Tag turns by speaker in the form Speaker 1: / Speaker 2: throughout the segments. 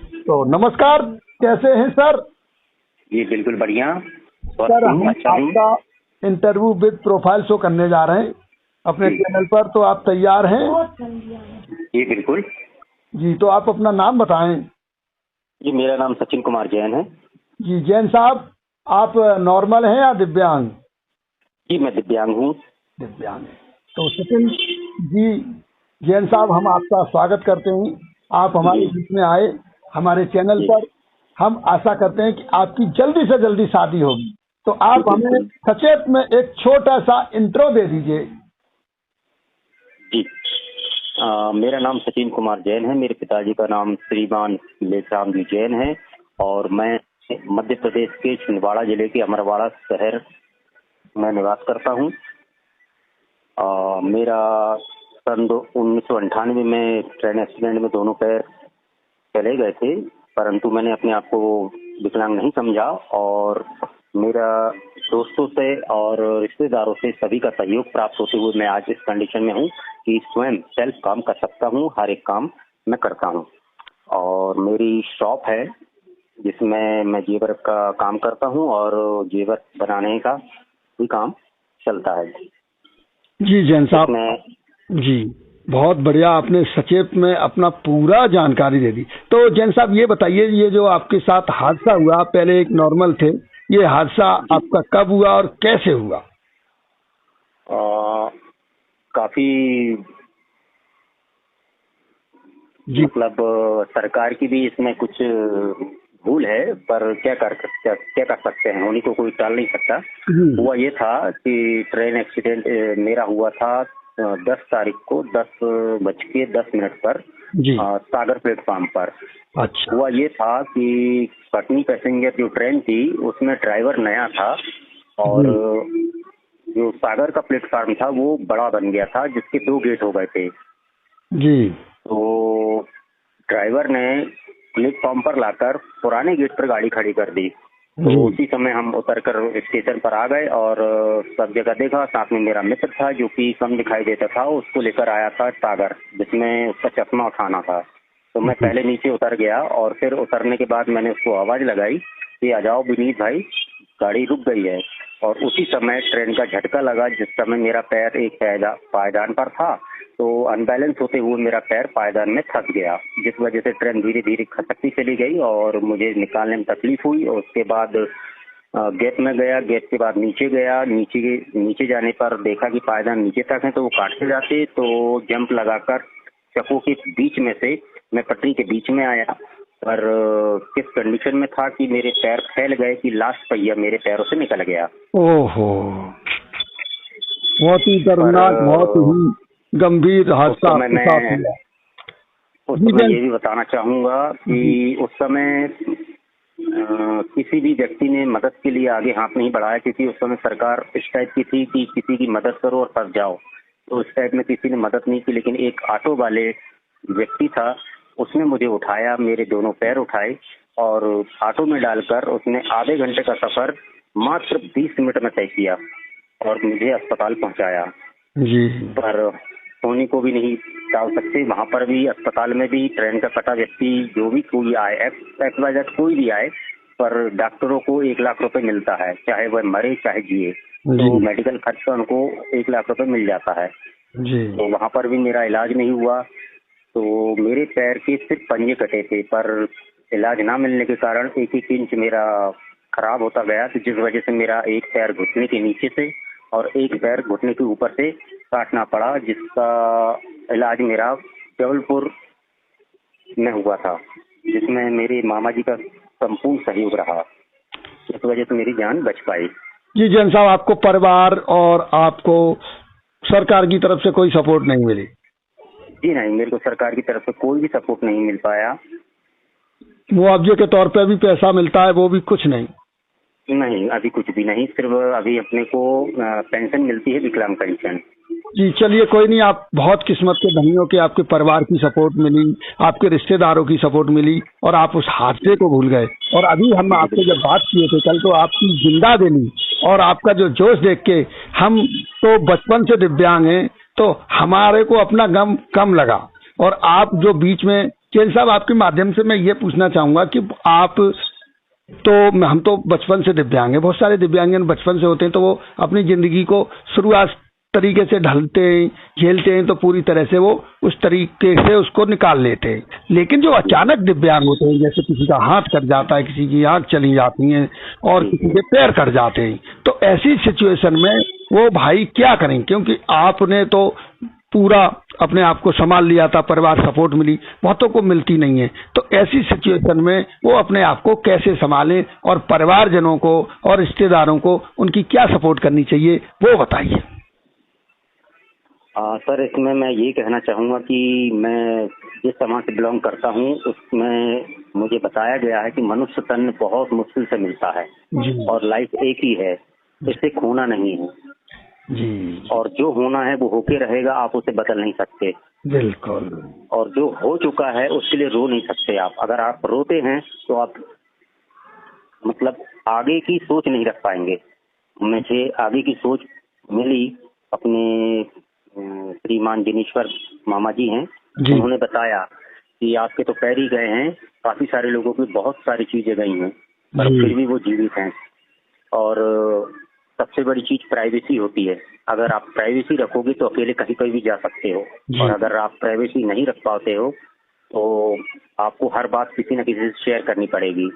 Speaker 1: तो नमस्कार, कैसे हैं सर?
Speaker 2: जी बिल्कुल बढ़िया।
Speaker 1: सर हम आपका इंटरव्यू विद प्रोफाइल शो करने जा रहे हैं अपने चैनल पर, तो आप तैयार हैं?
Speaker 2: जी बिल्कुल
Speaker 1: जी, तो आप अपना नाम बताएं।
Speaker 2: जी, मेरा नाम सचिन कुमार जैन है।
Speaker 1: जी जैन साहब, आप नॉर्मल हैं या दिव्यांग?
Speaker 2: जी मैं दिव्यांग हूँ।
Speaker 1: दिव्यांग। तो सचिन जी, जैन साहब, हम आपका स्वागत करते हैं। आप हमारे बीच में आए हमारे चैनल पर। हम आशा करते हैं कि आपकी जल्दी से जल्दी शादी होगी। तो आप हमें सचेत में एक छोटा सा इंट्रो दे दीजिए।
Speaker 2: जी मेरा नाम सचिन कुमार जैन है। मेरे पिताजी का नाम श्रीमान लेखराम जी जैन है और मैं मध्य प्रदेश के छिंदवाड़ा जिले के अमरवाड़ा शहर में निवास करता हूँ। मेरा सन 1998 में ट्रेन एक्सीडेंट में दोनों पैर चले गए थे, परंतु मैंने अपने आप को विकलांग नहीं समझा और मेरा दोस्तों से और रिश्तेदारों से सभी का सहयोग प्राप्त होते हुए मैं आज इस कंडीशन में हूँ कि स्वयं सेल्फ काम कर सकता हूँ। हर एक काम मैं करता हूँ और मेरी शॉप है जिसमें मैं जेवर का काम करता हूँ और जेवर बनाने का भी काम चलता है।
Speaker 1: जी जैन साहब, जी बहुत बढ़िया, आपने सचेत में अपना पूरा जानकारी दे दी। तो जैन साहब ये बताइए, ये जो आपके साथ हादसा हुआ, पहले एक नॉर्मल थे, ये हादसा आपका कब हुआ और कैसे हुआ?
Speaker 2: काफी मतलब सरकार की भी इसमें कुछ भूल है, पर क्या कर सकते हैं, उन्हीं को कोई टाल नहीं सकता। हुआ ये था कि ट्रेन एक्सीडेंट मेरा हुआ था 10 तारीख को 10:10 पर सागर प्लेटफॉर्म पर।
Speaker 1: अच्छा।
Speaker 2: हुआ ये था कि कटनी पैसेंजर जो ट्रेन थी उसमें ड्राइवर नया था और जो सागर का प्लेटफॉर्म था वो बड़ा बन गया था जिसके 2 गेट हो गए थे।
Speaker 1: जी।
Speaker 2: तो ड्राइवर ने प्लेटफॉर्म पर लाकर पुराने गेट पर गाड़ी खड़ी कर दी। तो उसी समय हम उतरकर स्टेशन पर आ गए और सब जगह देखा। साथ में मेरा मित्र था जो कि कम दिखाई देता था, उसको लेकर आया था सागर, जिसमें उसका चश्मा उठाना था। तो मैं पहले नीचे उतर गया और फिर उतरने के बाद मैंने उसको आवाज लगाई कि आ जाओ विनीत भाई, गाड़ी रुक गई है। और उसी समय ट्रेन का झटका लगा, जिस समय मेरा पैर एक पायदान पर था, तो अनबैलेंस होते हुए मेरा पैर पायदान में फंस गया, जिस वजह से ट्रेन धीरे धीरे खसकती चली गई और मुझे निकालने में तकलीफ हुई। और उसके बाद गेट में गया, गेट के बाद नीचे गया। नीचे जाने पर देखा कि पायदान नीचे तक है तो वो काटते जाते, तो जंप लगाकर चक्कों के बीच में से मैं पटरी के बीच में आया। पर किस कंडीशन में था कि मेरे पैर फैल गए कि लास्ट पहिया मेरे पैरों से निकल गया।
Speaker 1: ओहो, बहुत ही दर्दनाक, बहुत ही गंभीर हादसा।
Speaker 2: उस समय ये भी बताना चाहूंगा कि उस समय किसी भी व्यक्ति ने मदद के लिए आगे हाथ नहीं बढ़ाया, क्योंकि उस समय सरकार इस टाइप की थी कि किसी की मदद करो और फंस जाओ। तो उस टाइप में किसी ने मदद नहीं की, लेकिन एक ऑटो वाले व्यक्ति था, उसने मुझे उठाया, मेरे दोनों पैर उठाए और ऑटो में डालकर उसने आधे घंटे का सफर मात्र 20 मिनट में तय किया और मुझे अस्पताल पहुंचाया।
Speaker 1: जी। पर
Speaker 2: होने को भी नहीं टाल सकते। वहां पर भी अस्पताल में भी ट्रेन का कटा व्यक्ति जो भी कोई आए, कोई भी आए, पर डॉक्टरों को 1 लाख रुपए मिलता है, चाहे वह मरे चाहे जिए। तो मेडिकल खर्च का उनको 1 लाख रुपए मिल जाता है।
Speaker 1: जी।
Speaker 2: तो वहां पर भी मेरा इलाज नहीं हुआ। तो मेरे पैर के सिर्फ पंजे कटे थे, पर इलाज ना मिलने के कारण 1-1 इंच मेरा खराब होता गया, तो जिस वजह से मेरा एक पैर घुटने के नीचे से और एक पैर घुटने के ऊपर से काटना पड़ा, जिसका इलाज मेरा जबलपुर में हुआ था, जिसमें मेरे मामा जी का संपूर्ण सहयोग रहा, इस वजह से मेरी जान बच पाई।
Speaker 1: जी जैन साहब, आपको परिवार और आपको सरकार की तरफ से कोई सपोर्ट नहीं मिली?
Speaker 2: जी नहीं, मेरे को सरकार की तरफ से कोई भी सपोर्ट नहीं मिल पाया।
Speaker 1: मुआवजे के तौर पे भी पैसा मिलता है, वो भी कुछ नहीं?
Speaker 2: नहीं, अभी कुछ भी नहीं, सिर्फ अभी अपने को पेंशन मिलती है, विकलांग पेंशन।
Speaker 1: जी चलिए, कोई नहीं, आप बहुत किस्मत के धनी हो कि आपके परिवार की सपोर्ट मिली, आपके रिश्तेदारों की सपोर्ट मिली और आप उस हादसे को भूल गए। और अभी हम आपसे जब बात किए थे कल, तो आपकी जिंदा दिली और आपका जो जोश देख के, हम तो बचपन से दिव्यांग हैं, तो हमारे को अपना गम कम लगा। और आप जो बीच में जैन साहब, आपके माध्यम से मैं ये पूछना चाहूंगा कि आप तो हम तो बचपन से दिव्यांग हैं, बहुत सारे दिव्यांगजन बचपन से होते हैं, तो वो अपनी जिंदगी को शुरुआत तरीके से ढलते हैं, झेलते हैं, तो पूरी तरह से वो उस तरीके से उसको निकाल लेते हैं। लेकिन जो अचानक दिव्यांग होते हैं, जैसे किसी का हाथ कट जाता है, किसी की आंख चली जाती है और किसी के पैर कट जाते हैं, तो ऐसी सिचुएशन में वो भाई क्या करें? क्योंकि आपने तो पूरा अपने आप को संभाल लिया था, परिवार सपोर्ट मिली, बहुतों को मिलती नहीं है, तो ऐसी सिचुएशन में वो अपने आप को कैसे संभालें और परिवारजनों को और रिश्तेदारों को उनकी क्या सपोर्ट करनी चाहिए, वो बताइए।
Speaker 2: सर, इसमें मैं ये कहना चाहूँगा कि मैं जिस समाज से बिलोंग करता हूँ उसमें मुझे बताया गया है कि मनुष्य तन बहुत मुश्किल से मिलता है और लाइफ एक ही है, इससे खोना नहीं है
Speaker 1: जी।
Speaker 2: और जो होना है वो होके रहेगा, आप उसे बदल नहीं सकते।
Speaker 1: बिल्कुल।
Speaker 2: और जो हो चुका है उसके लिए रो नहीं सकते आप। अगर आप रोते हैं तो आप मतलब आगे की सोच नहीं रख पाएंगे। मुझे आगे की सोच मिली अपने श्रीमान जिनेश्वर मामा जी हैं, उन्होंने बताया कि आपके तो पैर ही गए हैं, काफी सारे लोगों की बहुत सारी चीजें गई हैं पर फिर भी वो जीवित हैं। और सबसे बड़ी चीज प्राइवेसी होती है। अगर आप प्राइवेसी रखोगे तो अकेले कहीं कहीं भी जा सकते हो, और अगर आप प्राइवेसी नहीं रख पाते हो तो आपको हर बात किसी न किसी से शेयर करनी पड़ेगी।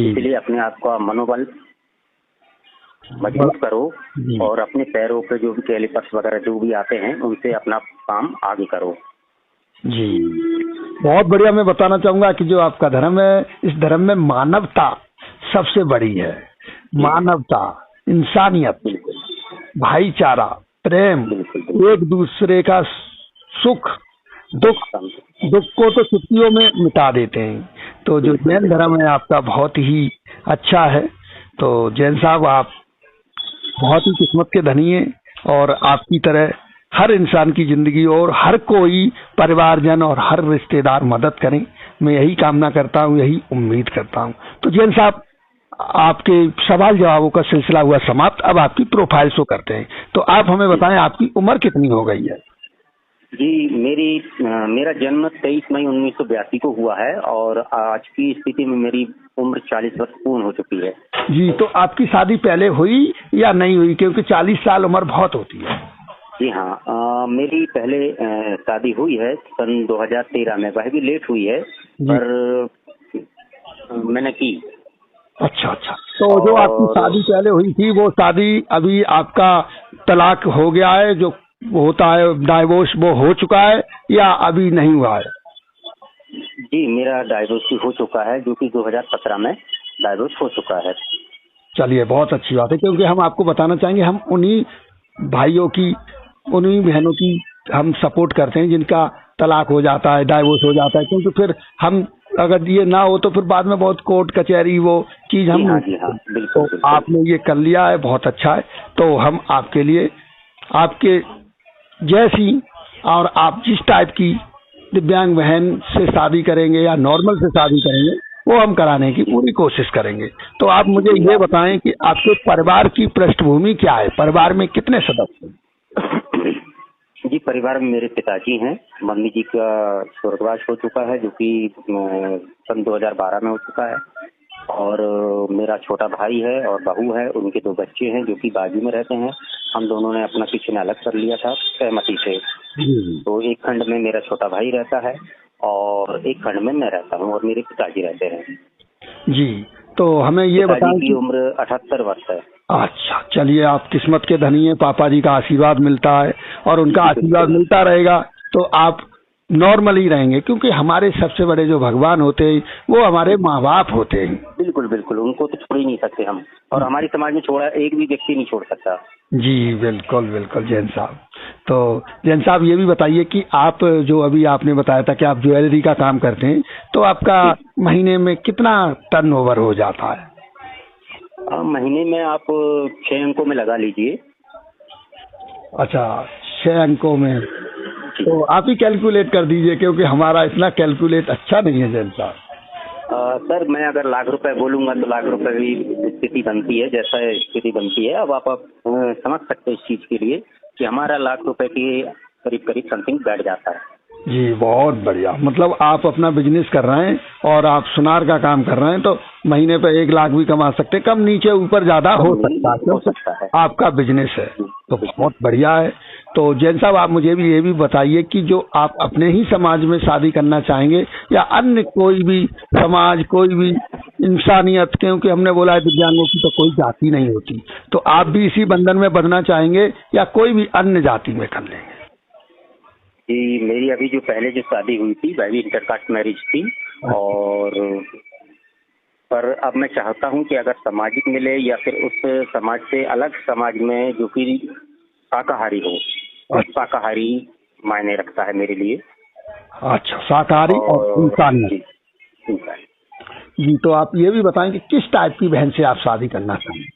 Speaker 2: इसलिए अपने आप का मनोबल मजबूत करो और अपने पैरों पे जो भी कैलिपर्स वगैरह जो भी आते हैं उनसे अपना काम आगे करो।
Speaker 1: जी, बहुत बढ़िया। मैं बताना चाहूंगा कि जो आपका धर्म है, इस धर्म में मानवता सबसे बड़ी है। मानवता, इंसानियत, भाईचारा, प्रेम, एक दूसरे का सुख दुख को तो छुट्टियों में मिटा देते हैं। तो जो जैन धर्म है आपका बहुत ही अच्छा है। तो जैन साहब, आप बहुत ही किस्मत के धनी हैं और आपकी तरह हर इंसान की जिंदगी और हर कोई परिवारजन और हर रिश्तेदार मदद करें, मैं यही कामना करता हूं, यही उम्मीद करता हूं। तो जैन साहब, आपके सवाल जवाबों का सिलसिला हुआ समाप्त। अब आपकी प्रोफाइल शो करते हैं, तो आप हमें बताएं आपकी उम्र कितनी हो गई है?
Speaker 2: जी, मेरा जन्म 23 मई 1982 को हुआ है और आज की स्थिति में मेरी उम्र 40 वर्ष पूर्ण हो चुकी है।
Speaker 1: जी, तो आपकी शादी पहले हुई या नहीं हुई? क्योंकि 40 साल उम्र बहुत होती है।
Speaker 2: जी हाँ, मेरी पहले शादी हुई है सन 2013 में, वह भी लेट हुई है पर मैंने की।
Speaker 1: अच्छा। तो जो आपकी शादी पहले हुई थी वो शादी अभी आपका तलाक हो गया है, जो होता है डाइवोर्स, वो हो चुका है या अभी नहीं हुआ है?
Speaker 2: जी, मेरा डाइवोर्स हो चुका है, जो कि 2017 में डाइवोर्स हो चुका है।
Speaker 1: चलिए, बहुत अच्छी बात है, क्योंकि हम आपको बताना चाहेंगे हम उन्हीं भाइयों की, उन्हीं बहनों की हम सपोर्ट करते हैं जिनका तलाक हो जाता है, डाइवोर्स हो जाता है, क्योंकि फिर हम अगर ये ना हो तो फिर बाद में बहुत कोर्ट कचहरी वो चीज हम।
Speaker 2: बिल्कुल।
Speaker 1: तो आपने ये कर लिया है, बहुत अच्छा है। तो हम आपके लिए आपके जैसी और आप जिस टाइप की दिव्यांग बहन से शादी करेंगे या नॉर्मल से शादी करेंगे वो हम कराने की पूरी कोशिश करेंगे। तो आप मुझे ये बताएं कि आपके परिवार की पृष्ठभूमि क्या है? परिवार में कितने सदस्य हैं?
Speaker 2: जी, परिवार में मेरे पिताजी हैं, मम्मी जी का स्वर्गवास हो चुका है जो कि सन 2012 में हो चुका है, और मेरा छोटा भाई है और बहू है, उनके 2 बच्चे हैं जो कि बाजू में रहते हैं। हम दोनों ने अपना किचन अलग कर लिया था सहमति से। तो एक खंड में मेरा छोटा भाई रहता है और एक खंड में मैं रहता हूँ और मेरे पिताजी रहते हैं।
Speaker 1: जी, तो हमें ये बताएं
Speaker 2: की उम्र 78 वर्ष है।
Speaker 1: अच्छा, चलिए, आप किस्मत के धनी हैं, पापा जी का आशीर्वाद मिलता है और उनका आशीर्वाद मिलता रहेगा तो आप नॉर्मल ही रहेंगे, क्योंकि हमारे सबसे बड़े जो भगवान होते हैं वो हमारे माँ बाप होते हैं।
Speaker 2: बिल्कुल, उनको तो छोड़ ही नहीं सकते हम, और हमारी समाज में छोड़ा एक भी व्यक्ति नहीं छोड़ सकता।
Speaker 1: जी, बिल्कुल जैन साहब। तो जैन साहब, ये भी बताइए कि आप जो अभी आपने बताया था कि आप ज्वेलरी का काम करते हैं, तो आपका महीने में कितना टर्नओवर हो जाता है?
Speaker 2: महीने में आप 6 अंकों में लगा लीजिए।
Speaker 1: अच्छा, 6 अंकों में। तो आप ही कैलकुलेट कर दीजिए, क्योंकि हमारा इतना कैलकुलेट अच्छा नहीं है जैन साहब।
Speaker 2: सर, मैं अगर लाख रुपए बोलूंगा तो लाख रुपए की स्थिति बनती है, जैसा स्थिति बनती है। अब आप समझ सकते हैं इस चीज के लिए कि हमारा लाख रुपए के करीब समथिंग बैठ जाता है।
Speaker 1: जी बहुत बढ़िया। मतलब आप अपना बिजनेस कर रहे हैं और आप सुनार का काम कर रहे हैं, तो महीने पे 1 लाख भी कमा सकते हैं, कम नीचे ऊपर ज्यादा हो सकता है, क्योंकि आपका बिजनेस है, तो बहुत बढ़िया है। तो जैन साहब, आप मुझे भी ये भी बताइए कि जो आप अपने ही समाज में शादी करना चाहेंगे या अन्य कोई भी समाज, कोई भी इंसानियत, क्योंकि हमने बोला है दिव्यांगों की तो कोई जाति नहीं होती, तो आप भी इसी बंधन में बंधना चाहेंगे या कोई भी अन्य जाति में कर लेंगे?
Speaker 2: जी, मेरी अभी जो पहले जो शादी हुई थी वह भी इंटरकास्ट मैरिज थी, और पर अब मैं चाहता हूं कि अगर सामाजिक मिले या फिर उस समाज से अलग समाज में जो कि शाकाहारी हो, और शाकाहारी मायने रखता है मेरे लिए।
Speaker 1: अच्छा, शाकाहारी और इंसानियत। जी, तो आप ये भी बताएं कि किस टाइप की बहन से आप शादी करना चाहेंगे?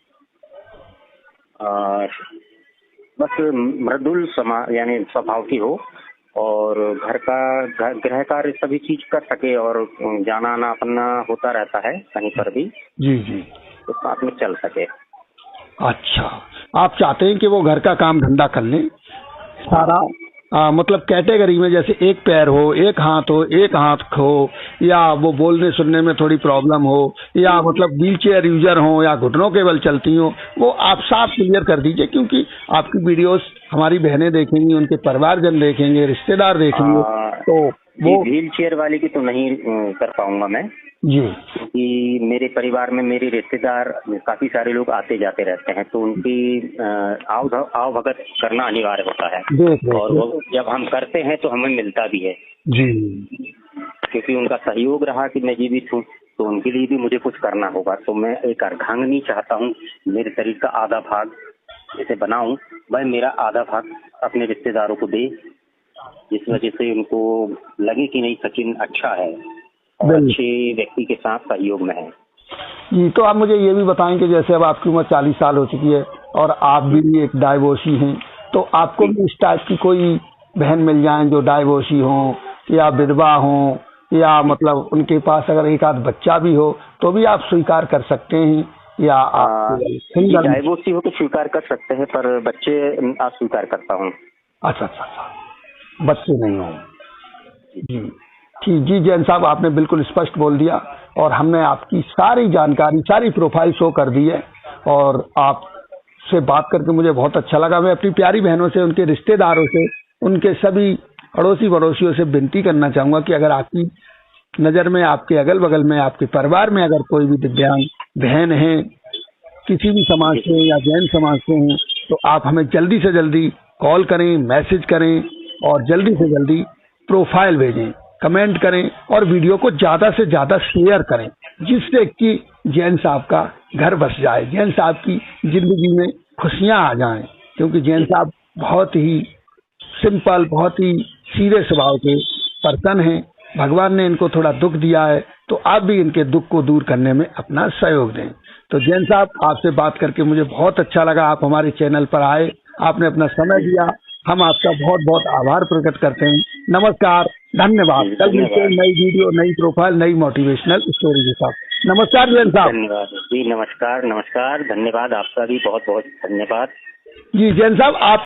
Speaker 2: बस मृदुल यानी स्वभाव की हो, और गृह कार्य सभी चीज कर सके, और जाना आना अपना होता रहता है कहीं पर भी।
Speaker 1: जी जी।
Speaker 2: तो साथ में चल सके।
Speaker 1: अच्छा, आप चाहते हैं कि वो घर का काम धंधा कर लें सारा, मतलब कैटेगरी में, जैसे एक पैर हो, एक हाथ हो, एक हाथ हो, या वो बोलने सुनने में थोड़ी प्रॉब्लम हो, या मतलब व्हील चेयर यूजर हो, या घुटनों के बल चलती हो, वो आप साफ क्लियर कर दीजिए, क्योंकि आपकी वीडियोस हमारी बहनें देखेंगी, उनके परिवारजन देखेंगे, रिश्तेदार देखेंगे, तो वो
Speaker 2: व्हील चेयर वाली की तो नहीं कर पाऊंगा मैं
Speaker 1: जी,
Speaker 2: क्योंकि मेरे परिवार में मेरे रिश्तेदार काफी सारे लोग आते जाते रहते हैं, तो उनकी आव भगत करना अनिवार्य होता है। और वो जब हम करते हैं तो हमें मिलता भी है
Speaker 1: जी,
Speaker 2: क्योंकि उनका सहयोग रहा कि मैं जीवित हूँ, तो उनके लिए भी मुझे कुछ करना होगा। तो मैं एक अर्धांगिनी चाहता हूँ, मेरे शरीर का आधा भाग जैसे बनाऊं, वह मेरा आधा भाग अपने रिश्तेदारों को दे, जिस वजह से उनको लगे कि नहीं सचिन अच्छा है और अच्छे व्यक्ति के साथ सहयोग में है।
Speaker 1: जी, तो आप मुझे ये भी बताएं कि जैसे अब आपकी उम्र 40 साल हो चुकी है और आप भी एक डाइवोर्सी हैं, तो आपको भी इस टाइप की कोई बहन मिल जाए जो डाइवोर्सी हो या विधवा हो, या मतलब उनके पास अगर एक आध बच्चा भी हो तो भी आप स्वीकार कर सकते हैं, या आप सिंगल?
Speaker 2: डाइवोर्सी हो तो स्वीकार कर सकते हैं, पर बच्चे अस्वीकार करता हूँ।
Speaker 1: अच्छा अच्छा अच्छा, बच्चे नहीं हो। जी ठीक। जी जैन साहब, आपने बिल्कुल स्पष्ट बोल दिया और हमने आपकी सारी जानकारी, सारी प्रोफाइल शो कर दी है, और आपसे बात करके मुझे बहुत अच्छा लगा। मैं अपनी प्यारी बहनों से, उनके रिश्तेदारों से, उनके सभी अड़ोसी पड़ोसियों से विनती करना चाहूंगा कि अगर आपकी नज़र में, आपके अगल बगल में, आपके परिवार में अगर कोई भी दिव्यांग बहन है, किसी भी समाज से या जैन समाज से हैं, तो आप हमें जल्दी से जल्दी कॉल करें, मैसेज करें, और जल्दी से जल्दी प्रोफाइल भेजें, कमेंट करें, और वीडियो को ज़्यादा से ज़्यादा शेयर करें, जिससे कि जैन साहब का घर बस जाए, जैन साहब की जिंदगी में खुशियां आ जाएं, क्योंकि जैन साहब बहुत ही सिंपल, बहुत ही सीधे स्वभाव के पर्सन हैं। भगवान ने इनको थोड़ा दुख दिया है, तो आप भी इनके दुख को दूर करने में अपना सहयोग दें। तो जैन साहब, आपसे बात करके मुझे बहुत अच्छा लगा। आप हमारे चैनल पर आए, आपने अपना समय दिया, हम आपका बहुत बहुत आभार प्रकट करते हैं। नमस्कार, धन्यवाद। कल मिलते हैं नई वीडियो, नई प्रोफाइल, नई मोटिवेशनल स्टोरी के साथ। नमस्कार जैन साहब।
Speaker 2: धन्यवाद जी, नमस्कार नमस्कार, धन्यवाद, आपका भी बहुत बहुत धन्यवाद।
Speaker 1: जी जैन साहब, आप